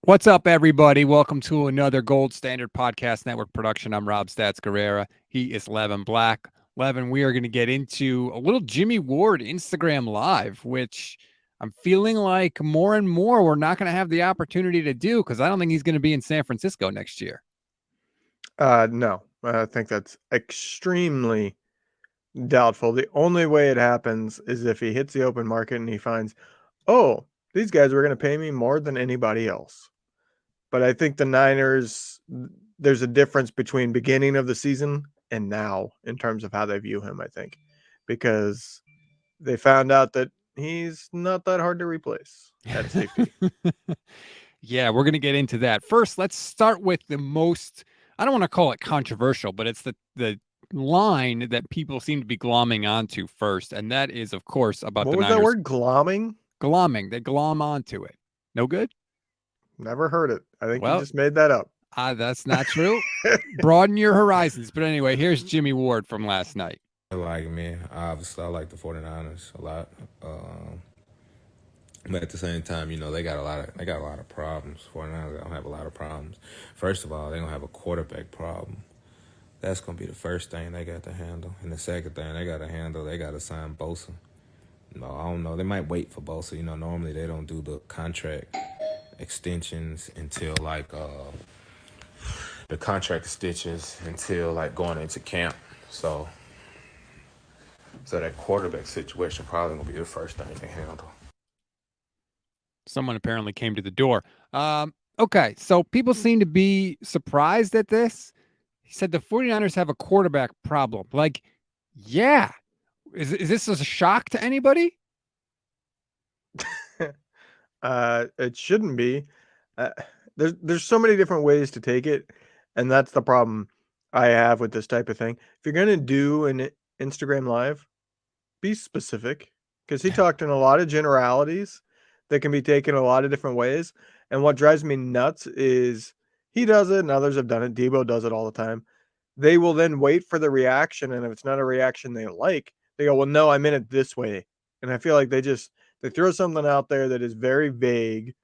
What's up, everybody? Welcome to another Gold Standard Podcast Network production. I'm Rob Stats Guerrera. He is Levin Black. Levin, we are going to get into a little Jimmie Ward Instagram Live, which I'm feeling like more and more we're not going to have the opportunity to do because I don't think he's going to be in San Francisco next year. No, I think that's extremely doubtful. The only way it happens is if he hits the open market and he finds, oh, these guys were going to pay me more than anybody else. But I think the Niners, there's a difference between beginning of the season and now in terms of how they view him, I think, because they found out that he's not that hard to replace at safety. Yeah, we're going to get into that. First, let's start with the most, I don't want to call it controversial, but it's the line that people seem to be glomming onto first. And that is, of course, about What the was that Niners word? Glomming? glomming. They glom onto it. No good? Never heard it. I think you Well, just made that up. that's not true. Broaden your horizons. But anyway, here's Jimmie Ward from last night. Like me, obviously, I like the 49ers a lot. But at the same time, they got a lot of problems. 49ers don't have a lot of problems. First of all, they don't have a quarterback problem. That's gonna be the first thing they got to handle. And the second thing they got to handle, they got to sign Bosa. No, I don't know. They might wait for Bosa. Normally they don't do the contract extensions until the contract extensions until going into camp. So that quarterback situation probably gonna be the first thing they handle. Someone apparently came to the door. Okay, so people seem to be surprised at this. He said the 49ers have a quarterback problem. Like, yeah. Is this a shock to anybody? It shouldn't be. Uh, there's so many different ways to take it, and that's the problem I have with this type of thing. If you're gonna do an Instagram live, be specific, because he talked in a lot of generalities that can be taken a lot of different ways. And what drives me nuts is he does it, and others have done it. Debo does it all the time. They will then wait for the reaction, and if it's not a reaction they like, they go, "Well, no, I meant it this way." And I feel like they throw something out there that is very vague,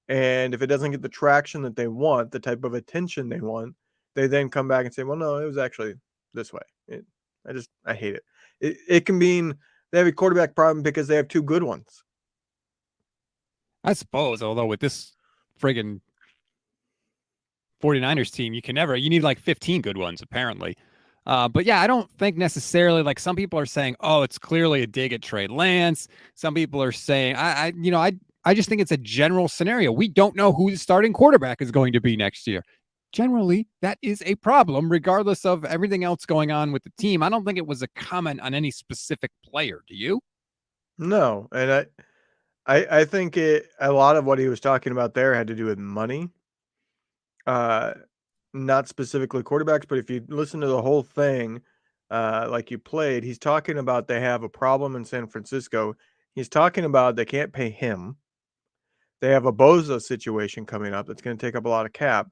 and if it doesn't get the traction that they want, the type of attention they want, they then come back and say, "Well, no, it was actually this way." I hate it. It can mean they have a quarterback problem because they have two good ones. I suppose, although with this friggin' 49ers team, you need like 15 good ones, apparently. But yeah, I don't think necessarily like some people are saying, oh, it's clearly a dig at Trey Lance. Some people are saying, I just think it's a general scenario. We don't know who the starting quarterback is going to be next year. Generally, that is a problem, regardless of everything else going on with the team. I don't think it was a comment on any specific player. Do you? No, and I think a lot of what he was talking about there had to do with money. Uh, Not specifically quarterbacks, but if you listen to the whole thing, like you played, he's talking about they have a problem in San Francisco. He's talking about they can't pay him. They have a Boza situation coming up that's going to take up a lot of cap.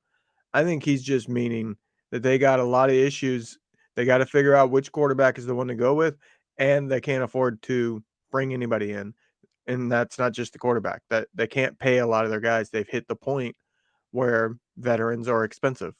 I think he's just meaning that they got a lot of issues. They got to figure out which quarterback is the one to go with, and they can't afford to bring anybody in. And that's not just the quarterback. That they can't pay a lot of their guys. They've hit the point where veterans are expensive.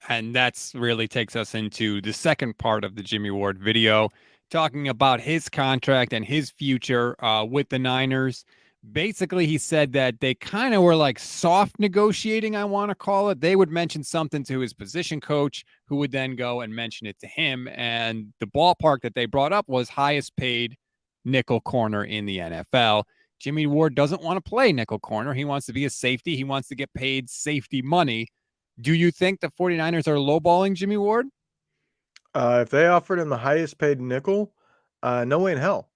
And that's really takes us into the second part of the Jimmie Ward video, talking about his contract and his future with the Niners. Basically, he said that they kind of were like soft negotiating, I want to call it. They would mention something to his position coach, who would then go and mention it to him. And the ballpark that they brought up was highest paid nickel corner in the NFL. Jimmie Ward doesn't want to play nickel corner. He wants to be a safety. He wants to get paid safety money. Do you think the 49ers are lowballing Jimmie Ward? If they offered him the highest paid nickel, no way in hell.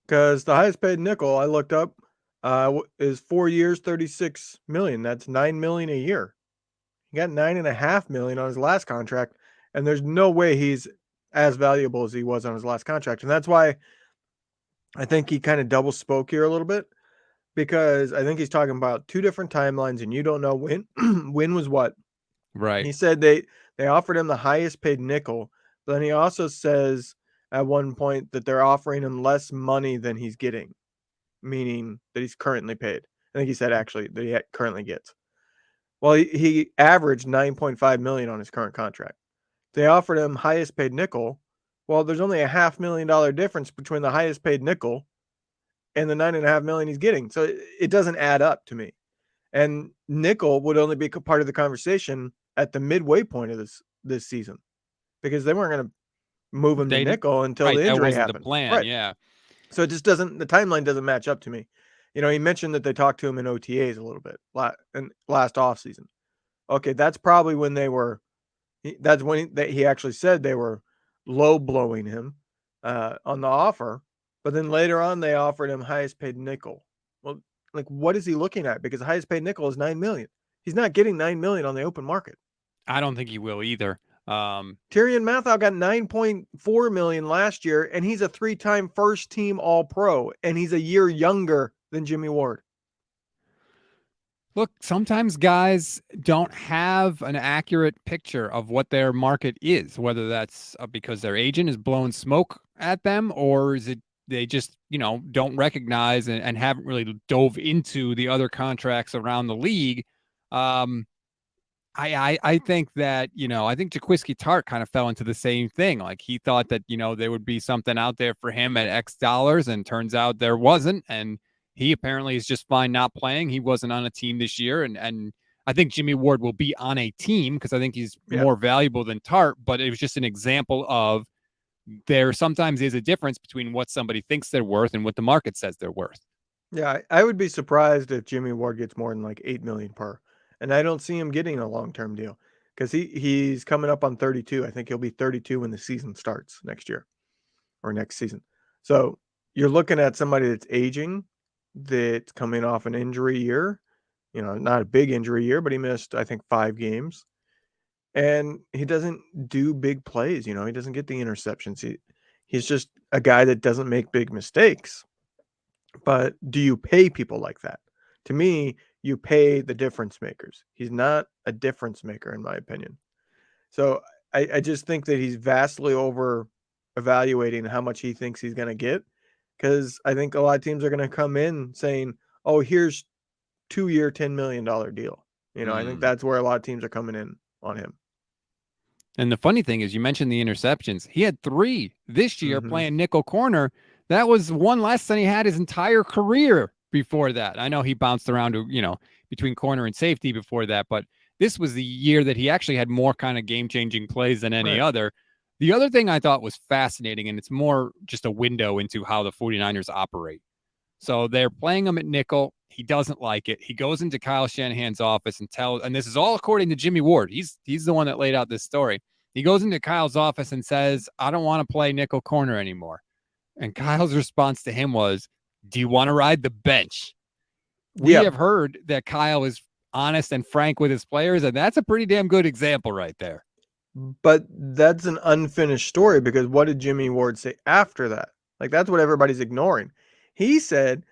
Because the highest paid nickel I looked up is 4 years, 36 million. That's 9 million a year. He got 9.5 million on his last contract, and there's no way he's as valuable as he was on his last contract. And that's why I think he kind of double spoke here a little bit, because I think he's talking about two different timelines, and you don't know when when was what. Right. He said they offered him the highest paid nickel, but then he also says at one point that they're offering him less money than he's getting, meaning that he's currently paid. I think he said actually that he currently gets. Well, he averaged $9.5 million on his current contract. They offered him highest paid nickel. Well, there's only a $500,000 difference between the highest paid nickel and the $9.5 million he's getting. So it doesn't add up to me. And nickel would only be part of the conversation at the midway point of this season, because they weren't going to move him to nickel until the that injury wasn't happened. the plan. Right. Yeah. So it just doesn't, the timeline doesn't match up to me. You know, he mentioned that they talked to him in OTAs a little bit last offseason. Okay, that's probably when they were, that's when he actually said they were low blowing him on the offer. But then later on, they offered him highest paid nickel. Well, like, what is he looking at? Because the highest paid nickel is $9 million. He's not getting $9 million on the open market. I don't think he will either. Tyrion Mathau got $9.4 million last year, and he's a 3-time first team All Pro, and he's a year younger than Jimmie Ward. Look, sometimes guys don't have an accurate picture of what their market is, whether that's because their agent is blowing smoke at them, or is it they just, don't recognize and haven't really dove into the other contracts around the league. I think that, I think Jaquiski Tart kind of fell into the same thing. Like, he thought that, there would be something out there for him at X dollars, and turns out there wasn't. And he apparently is just fine not playing. He wasn't on a team this year. And I think Jimmie Ward will be on a team because I think he's more valuable than Tart. But it was just an example of there sometimes is a difference between what somebody thinks they're worth and what the market says they're worth. Yeah, I would be surprised if Jimmie Ward gets more than like $8 million per. And I don't see him getting a long-term deal because he's coming up on 32. I think he'll be 32 when the season starts next year or next season. So you're looking at somebody that's aging, that's coming off an injury year, not a big injury year, but he missed, I think, 5 games. And he doesn't do big plays. He doesn't get the interceptions. He's just a guy that doesn't make big mistakes. But do you pay people like that? To me, you pay the difference makers. He's not a difference maker, in my opinion. So I just think that he's vastly over evaluating how much he thinks he's going to get, because I think a lot of teams are going to come in saying, oh, here's 2-year, $10 million deal. I think that's where a lot of teams are coming in on him. And the funny thing is, you mentioned the interceptions. He had 3 this year playing nickel corner. That was one less than he had his entire career before that. I know he bounced around to, between corner and safety before that, but this was the year that he actually had more kind of game-changing plays than any other. The other thing I thought was fascinating, and it's more just a window into how the 49ers operate. So they're playing him at nickel. He doesn't like it. He goes into Kyle Shanahan's office and this is all according to Jimmie Ward. He's the one that laid out this story. He goes into Kyle's office and says, I don't want to play nickel corner anymore. And Kyle's response to him was, do you want to ride the bench? We have heard that Kyle is honest and frank with his players, and that's a pretty damn good example right there. But that's an unfinished story, because what did Jimmie Ward say after that? Like, that's what everybody's ignoring. He said,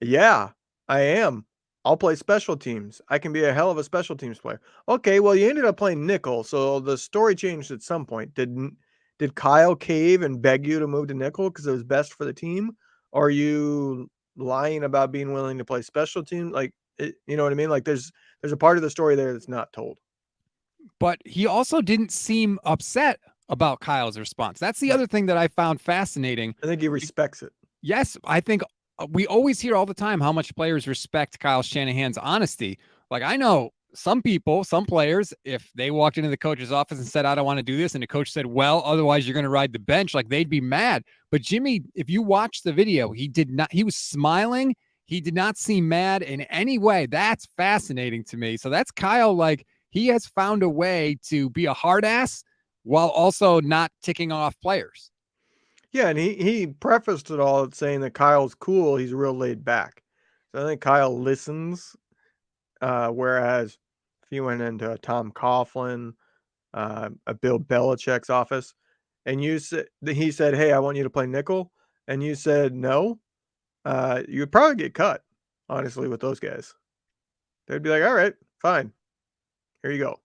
yeah, I am. I'll play special teams. I can be a hell of a special teams player. Okay, well, you ended up playing nickel, so the story changed at some point. Did Kyle cave and beg you to move to nickel because it was best for the team? Or are you lying about being willing to play special team? Like, you know what I mean? Like, there's a part of the story there that's not told. But he also didn't seem upset about Kyle's response. That's the other thing that I found fascinating. I think he respects it. Yes, I think we always hear all the time how much players respect Kyle Shanahan's honesty. Like, I know some people, some players, if they walked into the coach's office and said, I don't want to do this, and the coach said, well, otherwise you're going to ride the bench, like, they'd be mad. But Jimmie, if you watch the video, he was smiling. He did not seem mad in any way. That's fascinating to me. So that's Kyle. Like, he has found a way to be a hard ass while also not ticking off players. Yeah, and he prefaced it all saying that Kyle's cool. He's real laid back. So I think Kyle listens, whereas if you went into a Tom Coughlin, a Bill Belichick's office, and he said, hey, I want you to play nickel, and you said no, you would probably get cut, honestly, with those guys. They'd be like, all right, fine. Here you go.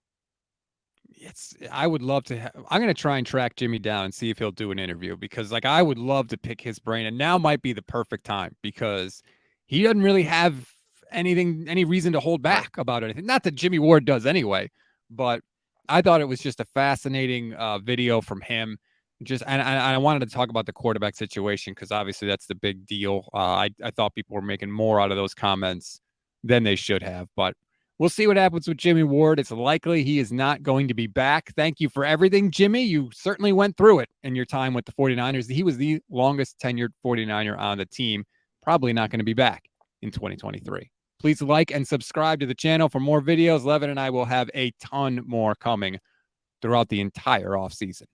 I would love to. I'm going to try and track Jimmie down and see if he'll do an interview, because, like, I would love to pick his brain, and now might be the perfect time because he doesn't really have any reason to hold back about anything. Not that Jimmie Ward does anyway, but I thought it was just a fascinating video from him. And I wanted to talk about the quarterback situation because obviously that's the big deal. I thought people were making more out of those comments than they should have, but we'll see what happens with Jimmie Ward. It's likely he is not going to be back. Thank you for everything, Jimmy. You certainly went through it in your time with the 49ers. He was the longest tenured 49er on the team. Probably not going to be back in 2023. Please like and subscribe to the channel for more videos. Levin and I will have a ton more coming throughout the entire offseason.